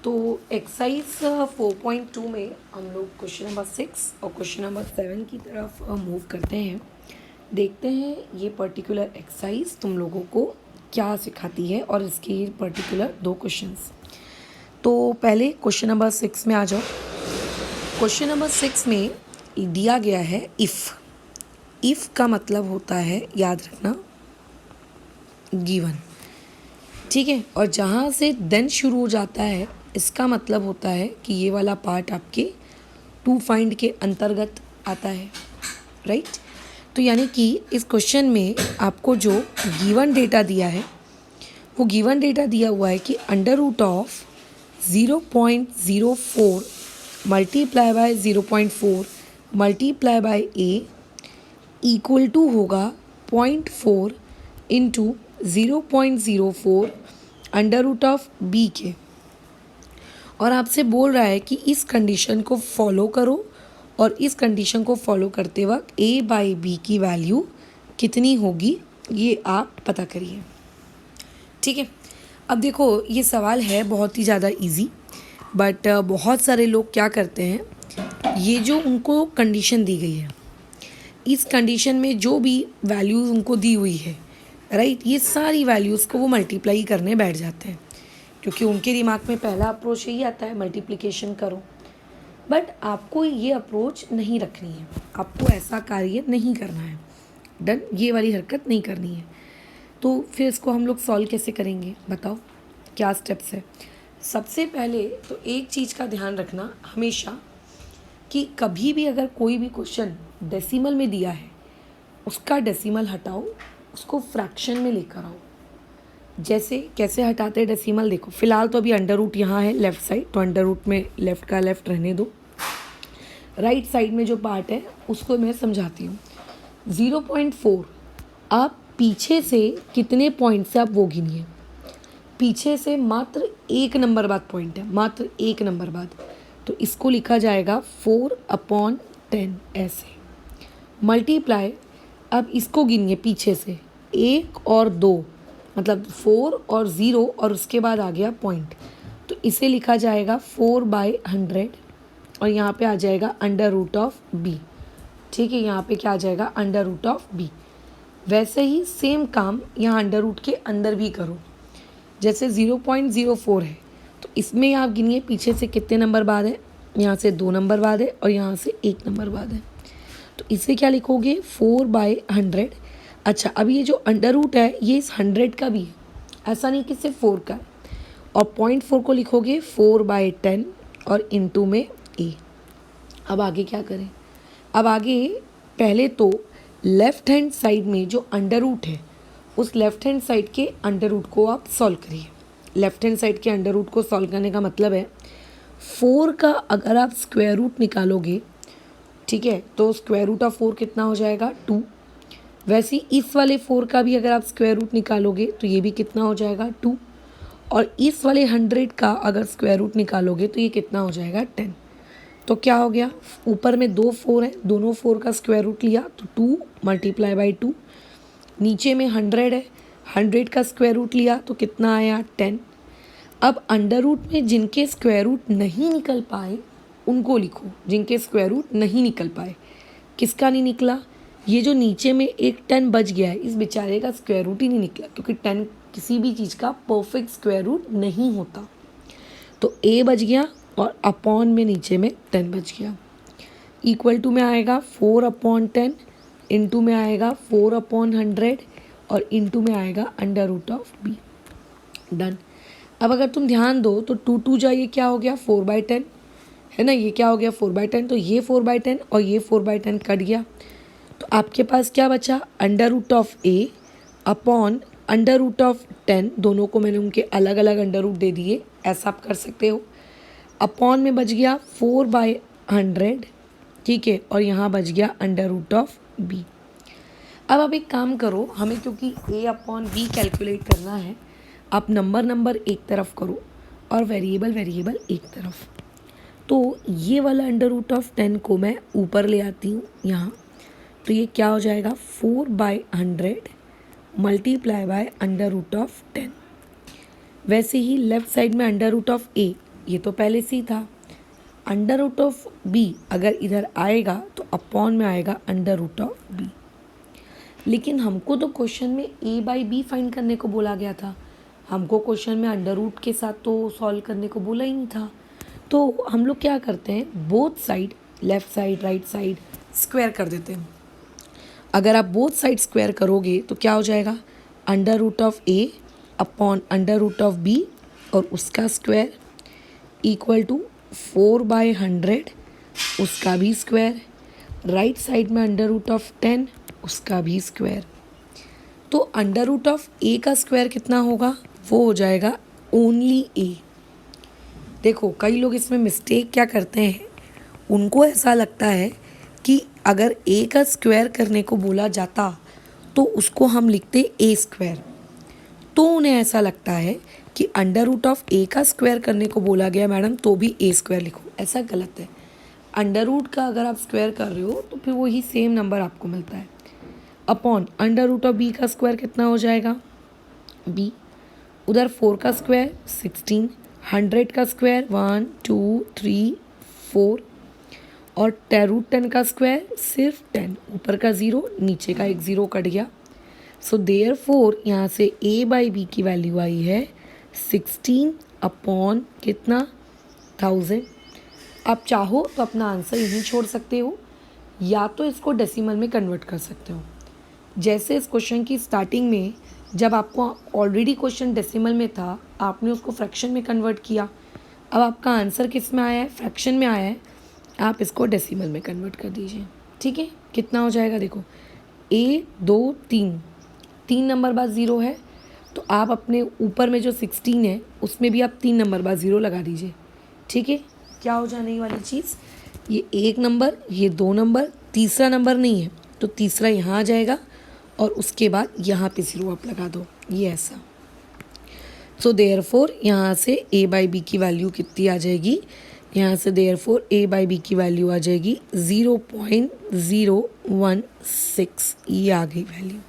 तो एक्सरसाइज 4.2 में हम लोग क्वेश्चन नंबर 6 और क्वेश्चन नंबर 7 की तरफ मूव करते हैं। देखते हैं ये पर्टिकुलर एक्सरसाइज तुम लोगों को क्या सिखाती है और इसके पर्टिकुलर दो क्वेश्चंस। तो पहले क्वेश्चन नंबर 6 में आ जाओ। क्वेश्चन नंबर 6 में दिया गया है इफ़ का मतलब होता है, याद रखना, गिवन, ठीक है। और जहाँ से देन शुरू हो जाता है इसका मतलब होता है कि ये वाला पार्ट आपके टू फाइंड के अंतर्गत आता है, राइट। तो यानी कि इस क्वेश्चन में आपको जो गिवन डेटा दिया है वो गिवन डेटा दिया हुआ है कि under root of 0.04 multiply by 0.4 multiply by A equal to होगा 0.4 into 0.04 under root of B के। और आपसे बोल रहा है कि इस कंडीशन को फॉलो करो और इस कंडीशन को फॉलो करते वक्त ए बाई बी की वैल्यू कितनी होगी ये आप पता करिए, ठीक है। अब देखो ये सवाल है बहुत ही ज़्यादा इजी, बट बहुत सारे लोग क्या करते हैं, ये जो उनको कंडीशन दी गई है इस कंडीशन में जो भी वैल्यूज़ उनको दी हुई है, राइट, ये सारी वैल्यूज़ को वो मल्टीप्लाई करने बैठ जाते हैं क्योंकि उनके दिमाग में पहला अप्रोच यही आता है मल्टीप्लिकेशन करो। बट आपको ये अप्रोच नहीं रखनी है, आपको ऐसा कार्य नहीं करना है, डन, ये वाली हरकत नहीं करनी है। तो फिर इसको हम लोग सॉल्व कैसे करेंगे, बताओ क्या स्टेप्स है। सबसे पहले तो एक चीज़ का ध्यान रखना हमेशा कि कभी भी अगर कोई भी क्वेश्चन डेसिमल में दिया है उसका डेसिमल हटाओ, उसको फ्रैक्शन में लेकर आओ। जैसे कैसे हटाते हैं डेसिमल, देखो फिलहाल तो अभी अंडर रूट यहाँ है लेफ़्ट साइड, तो अंडर रूट में लेफ़्ट का लेफ़्ट रहने दो। राइट साइड में जो पार्ट है उसको मैं समझाती हूँ। 0.4 आप पीछे से कितने पॉइंट से आप वो गिनिए, पीछे से मात्र एक नंबर बाद पॉइंट है, मात्र एक नंबर बाद, तो इसको लिखा जाएगा 4/10 ऐसे। मल्टीप्लाई, अब इसको गिनिए पीछे से 1 और 2, मतलब 4 और 0 और उसके बाद आ गया पॉइंट, तो इसे लिखा जाएगा 4/100 और यहाँ पे आ जाएगा अंडर रूट ऑफ बी, ठीक है। यहाँ पे क्या आ जाएगा, अंडर रूट ऑफ बी। वैसे ही सेम काम यहाँ अंडर रूट के अंदर भी करो। जैसे 0.04 है तो इसमें आप गिनिए पीछे से कितने नंबर बाद है, यहाँ से 2 नंबर बाद है और यहाँ से 1 नंबर बाद है, तो इसे क्या लिखोगे 4/100। अच्छा, अब ये जो अंडर रूट है ये इस 100 का भी है, ऐसा नहीं कि सिर्फ 4 का है। और 0.4 को लिखोगे 4/10 और इनटू में ए। अब आगे क्या करें, अब आगे पहले तो लेफ़्ट हैंड साइड में जो अंडर रूट है उस लेफ़्ट हैंड साइड के अंडर रूट को आप सॉल्व करिए। लेफ़्ट हैंड साइड के अंडर रूट को सॉल्व करने का मतलब है 4 का अगर आप स्क्वायर रूट निकालोगे, ठीक है, तो स्क्वायर रूट ऑफ 4 कितना हो जाएगा 2। वैसे ही इस वाले 4 का भी अगर आप स्क्वायर रूट निकालोगे तो ये भी कितना हो जाएगा 2। और इस वाले 100 का अगर स्क्वायर रूट निकालोगे तो ये कितना हो जाएगा 10। तो क्या हो गया, ऊपर में 2 4 है, दोनों 4 का स्क्वायर रूट लिया तो 2 मल्टीप्लाई बाई 2। नीचे में 100 है, 100 का स्क्वायर रूट लिया तो कितना आया 10। अब अंडर रूट में जिनके स्क्वायर रूट नहीं निकल पाए उनको लिखो, जिनके स्क्वायर रूट नहीं निकल पाए। किसका नहीं निकला, ये जो नीचे में एक 10 बच गया है इस बेचारे का स्क्वायर रूट ही नहीं निकला, क्योंकि 10 किसी भी चीज़ का परफेक्ट स्क्वायर रूट नहीं होता। तो ए बच गया और अपॉन में नीचे में 10 बच गया। इक्वल टू में आएगा 4/10, इंटू में आएगा 4/100 और इंटू में आएगा under root of B, done. अब अगर तुम ध्यान दो तो 2 2 जा, ये क्या हो गया 4/10 है ना, ये क्या हो गया 4/10, तो ये 4/10 और ये 4/10 कट गया। तो आपके पास क्या बचा, under root of A upon under root of 10, दोनों को मैंने उनके अलग अलग अंडर रूट दे दिए, ऐसा आप कर सकते हो। अपॉन में बच गया 4/100, ठीक है, और यहाँ बच गया अंडर रूट ऑफ बी। अब आप एक काम करो, हमें क्योंकि ए अपॉन बी कैलकुलेट करना है, आप नंबर एक तरफ करो और वेरिएबल एक तरफ। तो ये वाला अंडर रूट ऑफ 10 को मैं ऊपर ले आती हूँ यहाँ, तो ये क्या हो जाएगा 4/100 multiply by under root of 10। वैसे ही लेफ़्ट साइड में अंडर रूट ऑफ ए ये तो पहले से ही था। अंडर रूट ऑफ बी अगर इधर आएगा तो अपॉन में आएगा अंडर रूट ऑफ बी। लेकिन हमको तो क्वेश्चन में a बाई बी फाइंड करने को बोला गया था, हमको क्वेश्चन में अंडर रूट के साथ तो सॉल्व करने को बोला ही नहीं था। तो हम लोग क्या करते हैं, both side, left side right side square कर देते हैं। अगर आप बोथ साइड स्क्वायर करोगे तो क्या हो जाएगा, under root of A upon under root of B और उसका स्क्वायर इक्वल टू 4/100 उसका भी स्क्वायर, राइट साइड में अंडर रूट ऑफ 10 उसका भी स्क्वायर। तो अंडर रूट ऑफ ए का स्क्वायर कितना होगा, वो हो जाएगा ओनली ए। देखो कई लोग इसमें मिस्टेक क्या करते हैं, उनको ऐसा लगता है कि अगर ए का स्क्वायर करने को बोला जाता तो उसको हम लिखते ए स्क्वायर, तो उन्हें ऐसा लगता है कि अंडर रूट ऑफ ए का स्क्वायर करने को बोला गया मैडम तो भी ए स्क्वायर लिखो। ऐसा गलत है। अंडर रूट का अगर आप स्क्वायर कर रहे हो तो फिर वही सेम नंबर आपको मिलता है। Upon under root of B का स्क्वायर कितना हो जाएगा, बी, उधर 4 का स्क्वायर 16, 100 का स्क्वायर 1 2 3 4 और √10 का स्क्वायर सिर्फ 10, ऊपर का 0 नीचे का एक 0 कट गया। सो देयरफॉर यहाँ से a बाई बी की वैल्यू आई है 16 अपॉन कितना 1000। आप चाहो तो अपना आंसर यहीं छोड़ सकते हो या तो इसको डेसिमल में कन्वर्ट कर सकते हो। जैसे इस क्वेश्चन की स्टार्टिंग में जब आपको ऑलरेडी क्वेश्चन डेसिमल में था, आपने उसको फ्रैक्शन में कन्वर्ट किया, अब आपका आंसर किस में आया है, फ्रैक्शन में आया है, आप इसको डेसिमल में कन्वर्ट कर दीजिए। ठीक है, कितना हो जाएगा, देखो a 2 3 नंबर बाद 0 है तो आप अपने ऊपर में जो 16 है उसमें भी आप 3 नंबर बाद 0 लगा दीजिए। ठीक है, क्या हो जाने वाली चीज़, ये 1 नंबर, ये 2 नंबर, तीसरा नंबर नहीं है तो तीसरा यहाँ आ जाएगा और उसके बाद यहाँ पे 0 आप लगा दो, ये ऐसा। सो देयरफॉर यहाँ से a बाई बी की वैल्यू कितनी आ जाएगी, यहाँ से देयरफॉर a बाई बी की वैल्यू आ जाएगी 0.016, ये आ गई वैल्यू।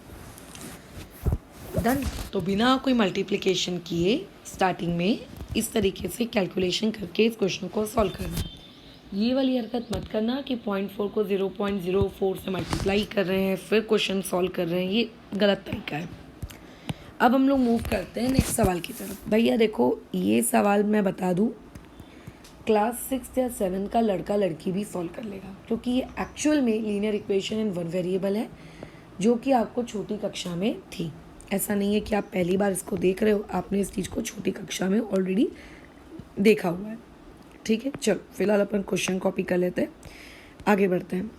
डन। तो बिना कोई मल्टीप्लिकेशन किए स्टार्टिंग में इस तरीके से कैलकुलेशन करके इस क्वेश्चन को सॉल्व करना। ये वाली हरकत मत करना कि 0.4 को 0.04 से मल्टीप्लाई कर रहे हैं फिर क्वेश्चन सॉल्व कर रहे हैं, ये गलत तरीका है। अब हम लोग मूव करते हैं नेक्स्ट सवाल की तरफ। भैया देखो ये सवाल मैं बता दूँ, क्लास 6 या 7 का लड़का लड़की भी सॉल्व कर लेगा, क्योंकि ये एक्चुअल में linear equation in one variable है जो कि आपको छोटी कक्षा में थी। ऐसा नहीं है कि आप पहली बार इसको देख रहे हो, आपने इस चीज़ को छोटी कक्षा में ऑलरेडी देखा हुआ है। ठीक है, चलो फिलहाल अपन क्वेश्चन कॉपी कर लेते हैं, आगे बढ़ते हैं।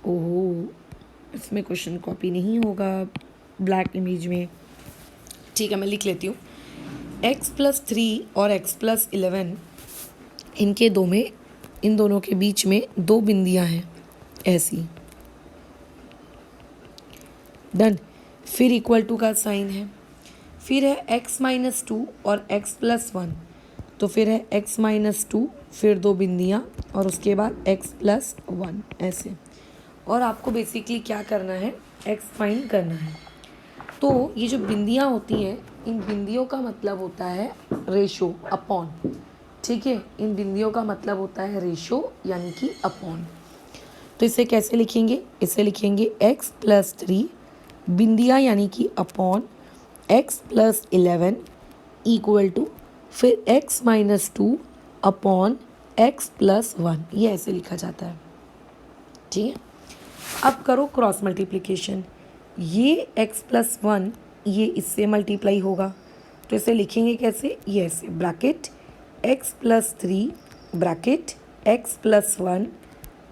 ओहो, इसमें क्वेश्चन कॉपी नहीं होगा ब्लैक इमेज में। ठीक है, मैं लिख लेती हूँ। x+3 और x+11 इन दोनों के बीच में 2 बिंदियाँ हैं ऐसी। डन। फिर इक्वल टू का साइन है, फिर है x-2 और x+1, तो फिर है x-2 फिर 2 बिंदियाँ और उसके बाद x+1 ऐसे। और आपको बेसिकली क्या करना है, x फाइंड करना है। तो ये जो बिंदियाँ होती हैं, इन बिंदियों का मतलब होता है रेशो अपॉन। ठीक है, इन बिंदियों का मतलब होता है रेशो यानी कि अपॉन। तो इसे कैसे लिखेंगे, इसे लिखेंगे x+3 बिंदियाँ यानी कि अपॉन x+11 इक्वल टू फिर x-2 अपॉन x+1, ये ऐसे लिखा जाता है। ठीक है, अब करो क्रॉस मल्टीप्लिकेशन। ये x+1 ये इससे मल्टीप्लाई होगा तो इसे लिखेंगे कैसे, ये ऐसे, bracket x+3 bracket x+1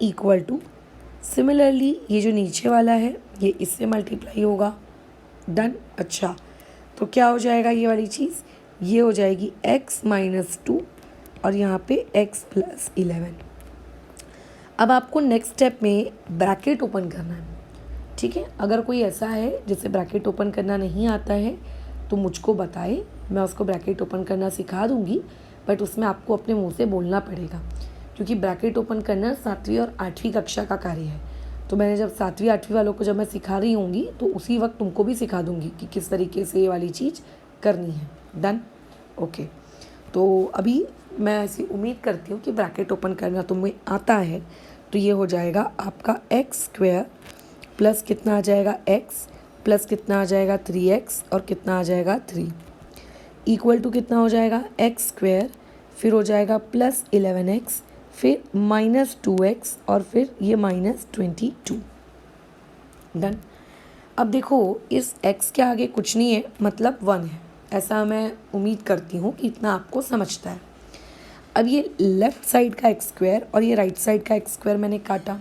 equal to, similarly ये जो नीचे वाला है ये इससे मल्टीप्लाई होगा। डन। अच्छा, तो क्या हो जाएगा ये वाली चीज़, ये हो जाएगी x-2 और यहाँ पे x+11। अब आपको नेक्स्ट स्टेप में ब्रैकेट ओपन करना है। ठीक है, अगर कोई ऐसा है जिसे ब्रैकेट ओपन करना नहीं आता है तो मुझको बताए, मैं उसको ब्रैकेट ओपन करना सिखा दूँगी, बट उसमें आपको अपने मुंह से बोलना पड़ेगा, क्योंकि ब्रैकेट ओपन करना 7वीं और 8वीं कक्षा का कार्य है। तो मैंने जब 7वीं 8वीं वालों को जब मैं सिखा रही होंगी तो उसी वक्त तुमको भी सिखा दूँगी कि किस तरीके से ये वाली चीज़ करनी है। डन। ओके, तो अभी मैं ऐसी उम्मीद करती हूँ कि ब्रैकेट ओपन करना तुम्हें आता है। तो ये हो जाएगा आपका एक्स स्क्वायर प्लस कितना आ जाएगा एक्स प्लस कितना आ जाएगा 3x और कितना आ जाएगा 3 इक्वल टू कितना हो जाएगा एक्स स्क्वायर, फिर हो जाएगा प्लस 11x, फिर माइनस 2x और फिर ये माइनस 22। डन। अब देखो इस x के आगे कुछ नहीं है, मतलब 1 है, ऐसा मैं उम्मीद करती हूँ कि इतना आपको समझता है। अब ये लेफ़्ट साइड का एक्स स्क्वायर और ये राइट साइड का एक्स स्क्वायर मैंने काटा।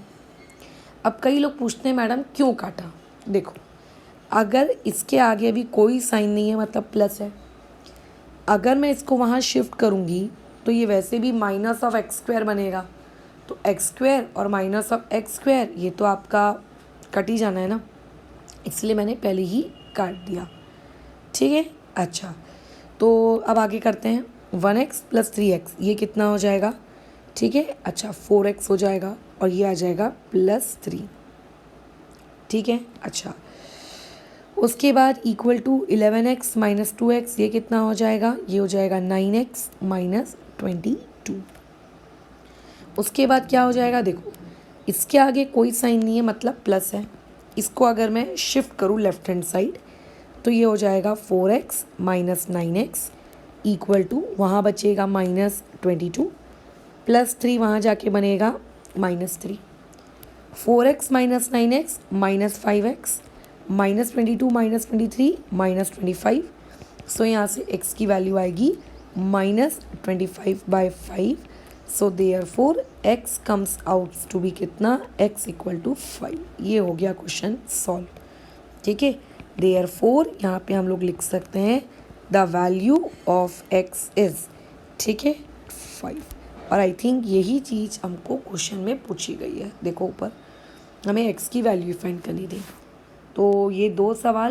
अब कई लोग पूछते हैं मैडम क्यों काटा। देखो अगर इसके आगे अभी कोई साइन नहीं है मतलब प्लस है, अगर मैं इसको वहाँ शिफ्ट करूँगी तो ये वैसे भी माइनस ऑफ एक्स स्क्वायर बनेगा, तो एक्स स्क्वायर और माइनस ऑफ एक्स स्क्वायर ये तो आपका कट ही जाना है ना, इसलिए मैंने पहले ही काट दिया। ठीक है, अच्छा तो अब आगे करते हैं। 1x प्लस 3x ये कितना हो जाएगा, ठीक है, अच्छा 4x हो जाएगा और ये आ जाएगा +3। ठीक है, अच्छा उसके बाद equal to 11x minus 2x ये कितना हो जाएगा, ये हो जाएगा 9x माइनस 22। उसके बाद क्या हो जाएगा, देखो इसके आगे कोई साइन नहीं है मतलब प्लस है, इसको अगर मैं शिफ्ट करूँ लेफ्ट हैंड साइड तो ये हो जाएगा 4x minus 9x equal to वहाँ बचेगा माइनस 22 प्लस 3 वहाँ जाके बनेगा -3। 4x minus 9x minus 5x minus 22 minus 23 minus 25। So यहाँ से x की वैल्यू आएगी -25/5। So therefore x comes out to be कितना, x इक्वल टू 5। ये हो गया क्वेश्चन सॉल्व। ठीक है, देयरफॉर यहाँ पे हम लोग लिख सकते हैं the value of x is, ठीक है, 5। और आई थिंक यही चीज़ हमको क्वेश्चन में पूछी गई है। देखो ऊपर हमें x की वैल्यू फाइंड करनी थी, तो ये 2 सवाल